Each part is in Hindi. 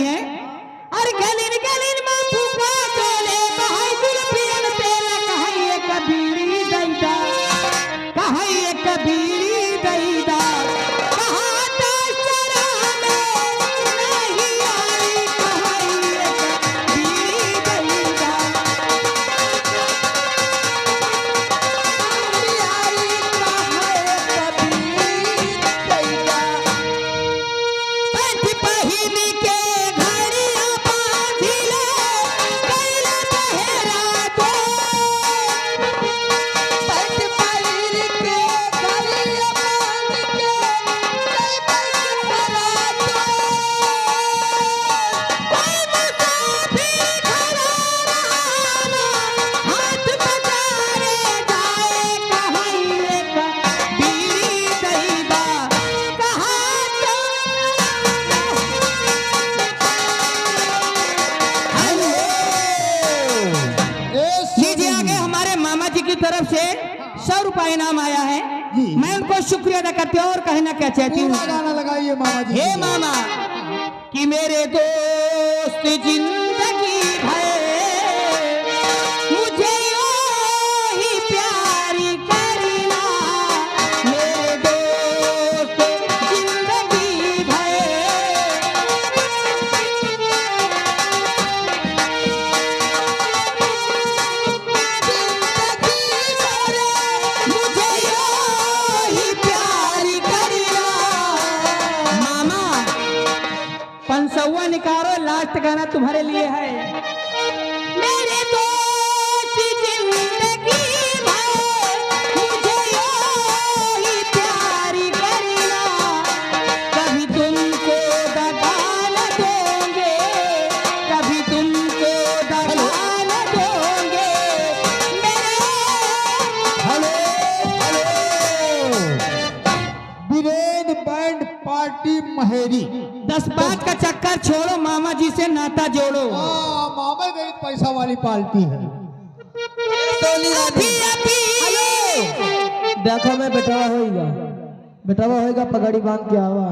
हैं। और गलिन गलिन मां फूका चले कहाई जुल्फियन तेल कहाई एक बीड़ी दैदा कहाई एक बीड़ी दैदा कहा तो शरा में नहीं आई कहाई एक बीड़ी दैदा तरफ से 100 रुपए इनाम आया है। मैं उनको शुक्रिया अदा करती हूँ और कहना क्या चाहती हूँ। गाना लगाइए मामा जी। हे मामा कि मेरे दोस्त जिंदगी है मुझे यूं ही प्यारी करना मेरे दोस्त जिंदगी है मुझे यूं ही प्यारी करना। मामा 500 निकालो, लास्ट गाना तुम्हारे लिए है। मेरे दोस्त जिंदगी भर मुझे यूं ही प्यारी करना कभी तुमको दगा न दोगे कभी तुमको दगा न दोगे मेरे हेलो वीरेन बैंड पार्टी महेरी। 10-5 का चक्कर छोड़ो, मामा जी से नाता जोड़ो। मामा गई पैसा वाली पार्टी है। देखो मैं बेटावा होएगा पगड़ी बांध के आवा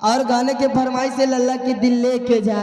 और गाने के फरमाइश से लल्ला की दिल लेके जा।